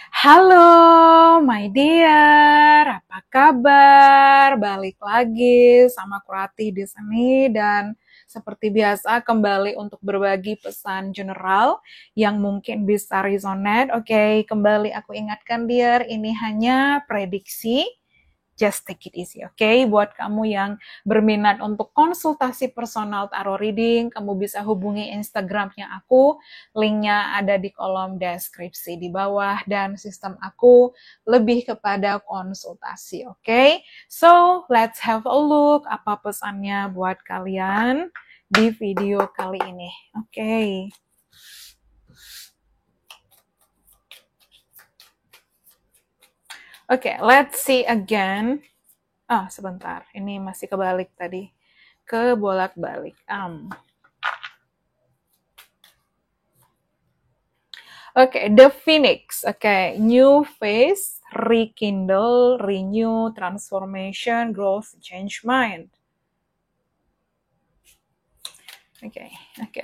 Halo, my dear, apa kabar? Balik lagi sama Kurati di sini dan seperti biasa kembali untuk berbagi pesan general yang mungkin bisa resonate. Oke, kembali aku ingatkan dear, ini hanya prediksi. Just take it easy, oke? Buat kamu yang berminat untuk konsultasi personal tarot reading, kamu bisa hubungi Instagramnya aku. Linknya ada di kolom deskripsi di bawah dan sistem aku lebih kepada konsultasi, oke? So, let's have a look apa pesannya buat kalian di video kali ini, oke? Oke, let's see again. Sebentar. Ini masih kebalik tadi. Kebolak-balik. Oke, The Phoenix. Oke, new phase, rekindle, renew, transformation, growth, change mind. Oke,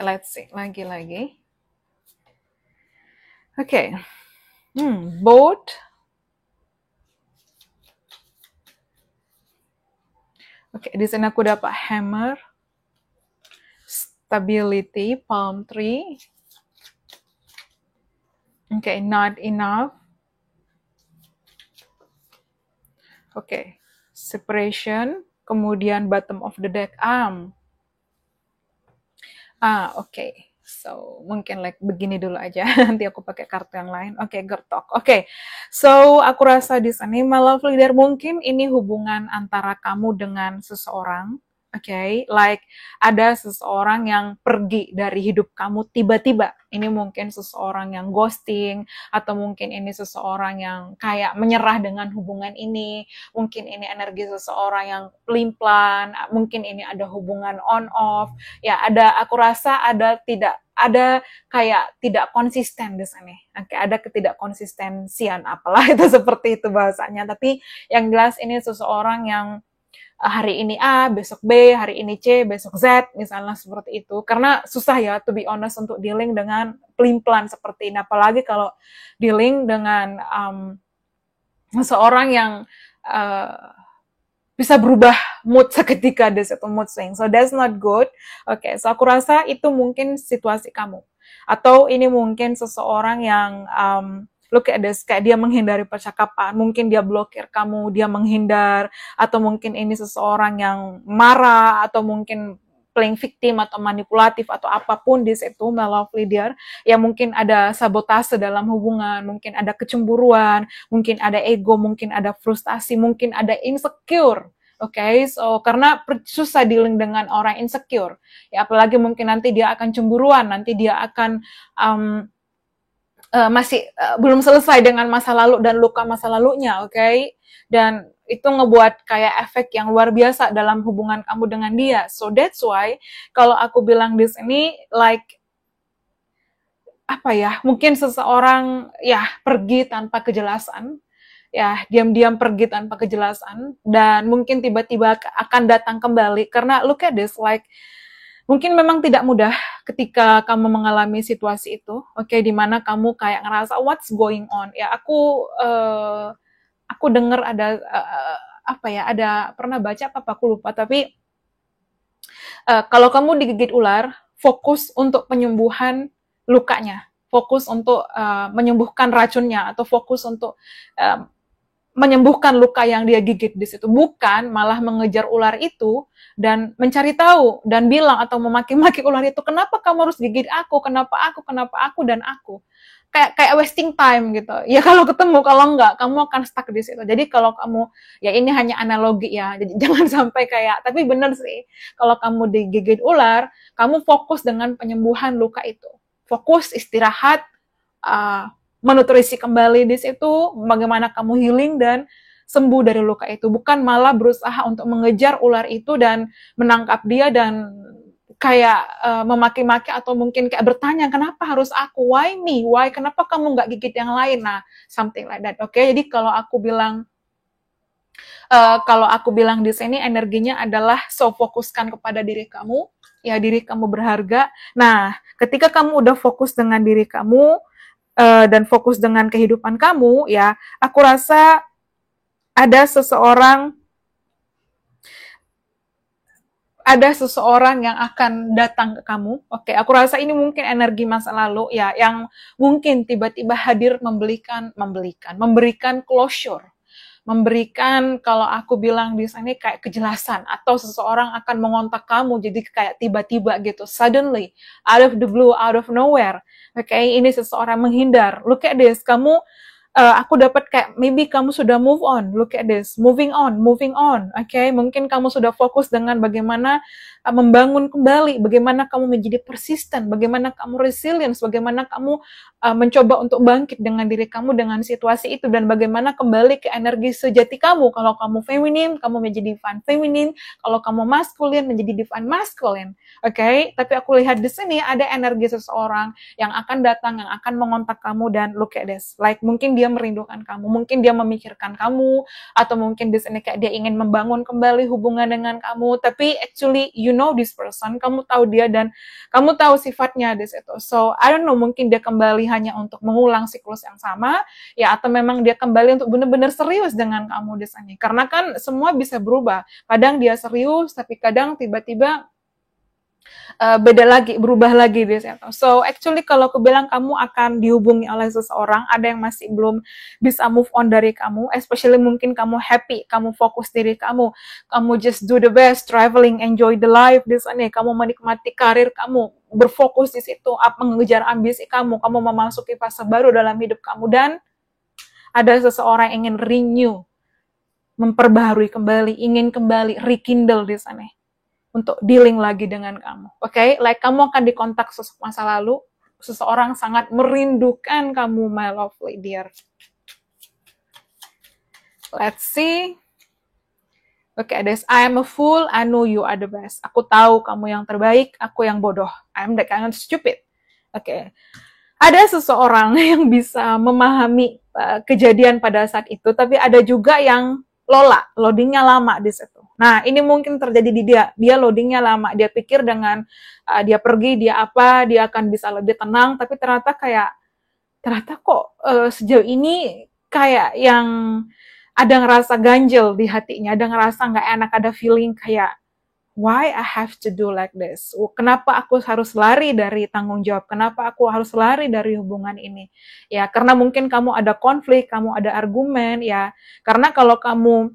let's see. Lagi-lagi. Oke. Boat. Oke, di sini aku dapat hammer, stability, palm tree. Oke, not enough. Oke, separation, kemudian bottom of the deck, oke. So, mungkin like begini dulu aja. Nanti aku pakai kartu yang lain. Oke, gertok. Oke. So, aku rasa di sini, my lovely leader, mungkin ini hubungan antara kamu dengan seseorang. Oke, like ada seseorang yang pergi dari hidup kamu tiba-tiba. Ini mungkin seseorang yang ghosting, atau mungkin ini seseorang yang kayak menyerah dengan hubungan ini. Mungkin ini energi seseorang yang pelin-pelan, mungkin ini ada hubungan on-off. Ya, aku rasa ada kayak tidak konsisten di sini. Oke, ada ketidakkonsistensian, apalah itu seperti itu bahasanya. Tapi yang jelas ini seseorang yang hari ini A, besok B, hari ini C, besok Z, misalnya seperti itu. Karena susah ya, to be honest, untuk dealing dengan pelin-pelan seperti ini. Apalagi kalau dealing dengan seseorang yang bisa berubah mood seketika di situ, mood swing. So that's not good. Oke, so aku rasa itu mungkin situasi kamu. Atau ini mungkin seseorang yang look at this, kayak dia menghindari percakapan, mungkin dia blokir kamu, dia menghindar, atau mungkin ini seseorang yang marah, atau mungkin playing victim atau manipulatif atau apapun di situ, my lovely dear, ya mungkin ada sabotase dalam hubungan, mungkin ada kecemburuan, mungkin ada ego, mungkin ada frustasi, mungkin ada insecure. Oke, so karena susah dealing dengan orang insecure, ya apalagi mungkin nanti dia akan cemburuan, nanti dia akan masih belum selesai dengan masa lalu dan luka masa lalunya, oke? Dan itu ngebuat kayak efek yang luar biasa dalam hubungan kamu dengan dia. So that's why kalau aku bilang di sini like apa ya? Mungkin seseorang ya pergi tanpa kejelasan, ya diam-diam pergi tanpa kejelasan, dan mungkin tiba-tiba akan datang kembali karena look at this, like mungkin memang tidak mudah ketika kamu mengalami situasi itu, oke, di mana kamu kayak ngerasa what's going on. Ya aku dengar ada apa ya, ada pernah baca apa aku lupa, tapi kalau kamu digigit ular, fokus untuk penyembuhan lukanya, fokus untuk menyembuhkan racunnya, atau fokus untuk menyembuhkan luka yang dia gigit di situ, bukan malah mengejar ular itu dan mencari tahu dan bilang atau memaki-maki ular itu, kenapa kamu harus gigit aku, kenapa aku dan aku, kayak wasting time gitu. Ya kalau ketemu, kalau enggak kamu akan stuck di situ. Jadi kalau kamu, ya ini hanya analogi ya, jadi jangan sampai kayak, tapi bener sih, kalau kamu digigit ular, kamu fokus dengan penyembuhan luka itu, fokus istirahat, menutrisi kembali di situ, bagaimana kamu healing dan sembuh dari luka itu, bukan malah berusaha untuk mengejar ular itu dan menangkap dia dan kayak memaki-maki atau mungkin kayak bertanya, kenapa harus aku, why me, why, kenapa kamu nggak gigit yang lain, nah something like that. Oke, jadi kalau aku bilang di sini energinya adalah so fokuskan kepada diri kamu, ya diri kamu berharga. Nah, ketika kamu udah fokus dengan diri kamu, dan fokus dengan kehidupan kamu, ya, aku rasa ada seseorang yang akan datang ke kamu. Oke, aku rasa ini mungkin energi masa lalu, ya, yang mungkin tiba-tiba hadir memberikan closure, memberikan, kalau aku bilang di sini kayak kejelasan, atau seseorang akan mengontak kamu jadi kayak tiba-tiba gitu, suddenly, out of the blue, out of nowhere. Oke, ini seseorang menghindar. Look at this, aku dapat kayak maybe kamu sudah move on. Look at this, moving on. Okay, mungkin kamu sudah fokus dengan bagaimana membangun kembali, bagaimana kamu menjadi persisten, bagaimana kamu resilience, bagaimana kamu mencoba untuk bangkit dengan diri kamu dengan situasi itu, dan bagaimana kembali ke energi sejati kamu. Kalau kamu feminin, kamu menjadi divine feminin. Kalau kamu maskulin, menjadi divine maskulin. Okay, tapi aku lihat di sini ada energi seseorang yang akan datang, yang akan mengontak kamu, dan look at this, like mungkin dia merindukan kamu, mungkin dia memikirkan kamu, atau mungkin di sini kayak dia ingin membangun kembali hubungan dengan kamu, tapi actually you know this person, kamu tahu dia dan kamu tahu sifatnya di situ. So I don't know, mungkin dia kembali hanya untuk mengulang siklus yang sama, ya, atau memang dia kembali untuk benar-benar serius dengan kamu di sini. Karena kan semua bisa berubah. Kadang dia serius, tapi kadang tiba-tiba beda lagi, berubah lagi di situ. So actually kalau aku bilang kamu akan dihubungi oleh seseorang, ada yang masih belum bisa move on dari kamu, especially mungkin kamu happy, kamu fokus diri kamu just do the best, traveling, enjoy the life di sana, kamu menikmati karir kamu, berfokus di situ, mengejar ambisi kamu memasuki fase baru dalam hidup kamu, dan ada seseorang yang ingin renew, memperbaharui kembali, ingin kembali rekindle di sana, untuk dealing lagi dengan kamu. Oke, like kamu akan dikontak sosok masa lalu, seseorang sangat merindukan kamu, my lovely dear. Let's see. Oke, this I am a fool, I know you are the best. Aku tahu kamu yang terbaik, aku yang bodoh. I'm the kind of stupid. Oke. Ada seseorang yang bisa memahami kejadian pada saat itu, tapi ada juga yang loadingnya lama di situ. Nah, ini mungkin terjadi di dia loadingnya lama, dia pikir dengan dia pergi, dia akan bisa lebih tenang, tapi ternyata kok sejauh ini kayak yang ada ngerasa ganjel di hatinya, ada ngerasa nggak enak, ada feeling kayak, why I have to do like this? Kenapa aku harus lari dari tanggung jawab? Kenapa aku harus lari dari hubungan ini? Ya, karena mungkin kamu ada konflik, kamu ada argumen, ya. Karena kalau kamu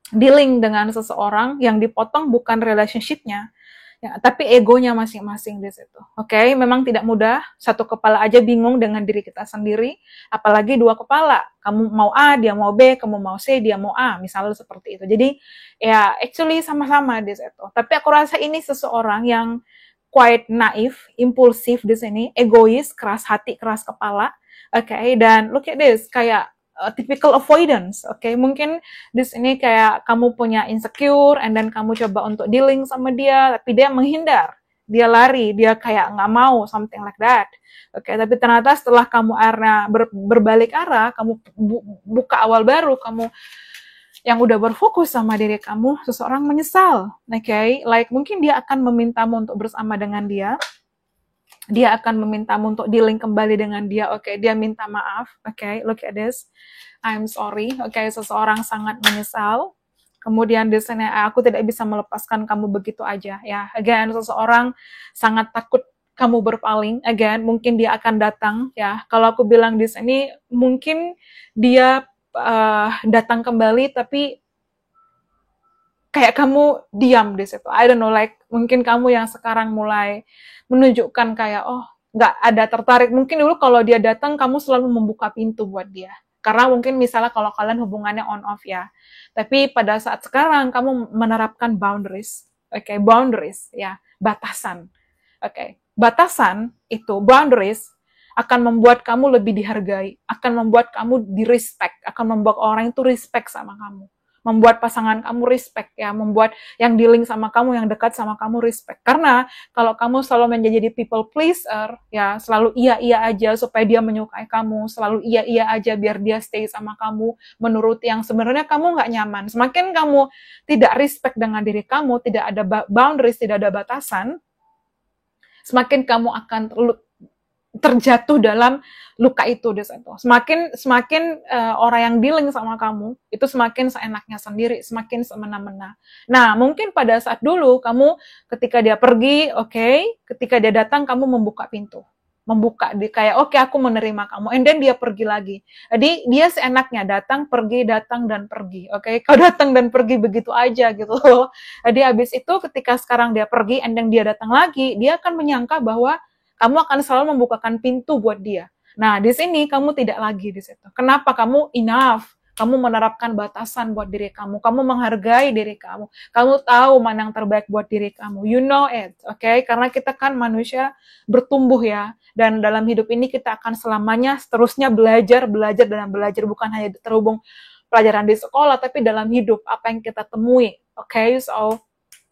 dealing dengan seseorang yang dipotong bukan relationship-nya, ya, tapi egonya masing-masing di situ. Oke, memang tidak mudah. Satu kepala aja bingung dengan diri kita sendiri, apalagi dua kepala. Kamu mau A, dia mau B, kamu mau C, dia mau A, misalnya seperti itu. Jadi, ya, actually sama-sama di situ. Tapi aku rasa ini seseorang yang quite naif, impulsif di sini, egois, keras hati, keras kepala. Oke, dan look at this, kayak typical avoidance, mungkin di sini kayak kamu punya insecure, and then kamu coba untuk dealing sama dia, tapi dia menghindar, dia lari, dia kayak nggak mau, something like that. Tapi ternyata setelah kamu berbalik arah, kamu buka awal baru, kamu yang udah berfokus sama diri kamu, seseorang menyesal, like mungkin dia akan memintamu untuk bersama dengan dia akan memintamu untuk dealing kembali dengan dia, dia minta maaf, look at this, I'm sorry, seseorang sangat menyesal, kemudian di sini aku tidak bisa melepaskan kamu begitu aja, ya, again, seseorang sangat takut kamu berpaling, again, mungkin dia akan datang, ya, kalau aku bilang di sini, mungkin dia datang kembali, tapi kayak kamu diam di situ. I don't know, like mungkin kamu yang sekarang mulai menunjukkan kayak, oh, nggak ada tertarik. Mungkin dulu kalau dia datang, kamu selalu membuka pintu buat dia. Karena mungkin misalnya kalau kalian hubungannya on-off, ya. Tapi pada saat sekarang, kamu menerapkan boundaries. Boundaries, ya. Batasan. Batasan itu, boundaries, akan membuat kamu lebih dihargai. Akan membuat kamu di-respect. Akan membuat orang itu respect sama kamu. Membuat pasangan kamu respect, ya, membuat yang dealing sama kamu, yang dekat sama kamu respect. Karena kalau kamu selalu menjadi people pleaser, ya, selalu iya aja supaya dia menyukai kamu, selalu iya aja biar dia stay sama kamu, menurut yang sebenarnya kamu nggak nyaman. Semakin kamu tidak respect dengan diri kamu, tidak ada boundaries, tidak ada batasan, semakin kamu akan terjatuh dalam luka itu di situ. Semakin orang yang dealing sama kamu itu semakin seenaknya sendiri, semakin semena-mena. Nah, mungkin pada saat dulu kamu ketika dia pergi, oke, ketika dia datang kamu membuka pintu. Membuka di kayak oke, aku menerima kamu, and then dia pergi lagi. Jadi dia seenaknya datang dan pergi. Oke, kau datang dan pergi begitu aja gitu loh. Jadi habis itu ketika sekarang dia pergi and then dia datang lagi, dia akan menyangka bahwa kamu akan selalu membukakan pintu buat dia. Nah, di sini kamu tidak lagi di situ. Kenapa? Kamu enough. Kamu menerapkan batasan buat diri kamu. Kamu menghargai diri kamu. Kamu tahu mana yang terbaik buat diri kamu. You know it, oke? Karena kita kan manusia bertumbuh ya. Dan dalam hidup ini kita akan selamanya seterusnya belajar, dan belajar. Bukan hanya terhubung pelajaran di sekolah, tapi dalam hidup. Apa yang kita temui, oke? So,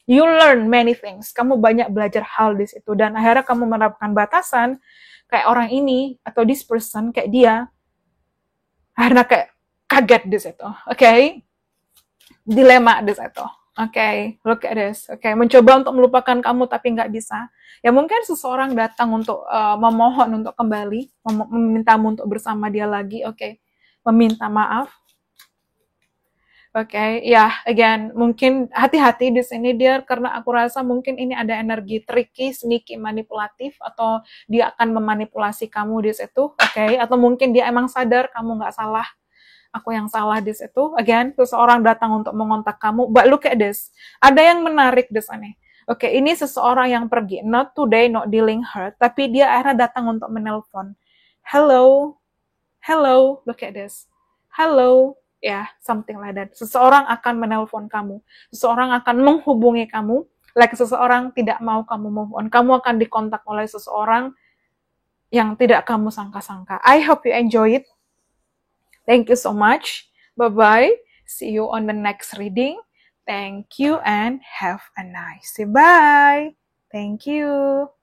you learn many things. Kamu banyak belajar hal di situ. Dan akhirnya kamu menerapkan batasan, kayak orang ini, atau this person, kayak dia, akhirnya kayak kaget di situ. Oke? Dilema di situ. Oke, look at this. Oke, mencoba untuk melupakan kamu tapi nggak bisa. Ya mungkin seseorang datang untuk memohon untuk kembali, memintamu untuk bersama dia lagi. Oke, meminta maaf. Oke, ya, again, mungkin hati-hati di sini dia, karena aku rasa mungkin ini ada energi tricky, sneaky, manipulatif, atau dia akan memanipulasi kamu di situ, oke? Atau mungkin dia emang sadar kamu nggak salah, aku yang salah di situ. Again, seseorang datang untuk mengontak kamu, but look at this, ada yang menarik di sini. Oke, ini seseorang yang pergi, not today, not dealing hurt, tapi dia akhirnya datang untuk menelpon. Hello, hello, look at this. Hello, ya, something like that. Seseorang akan menelpon kamu. Seseorang akan menghubungi kamu. Like seseorang tidak mau kamu move on. Kamu akan dikontak oleh seseorang yang tidak kamu sangka-sangka. I hope you enjoy it. Thank you so much. Bye-bye. See you on the next reading. Thank you and have a nice day. Bye. Thank you.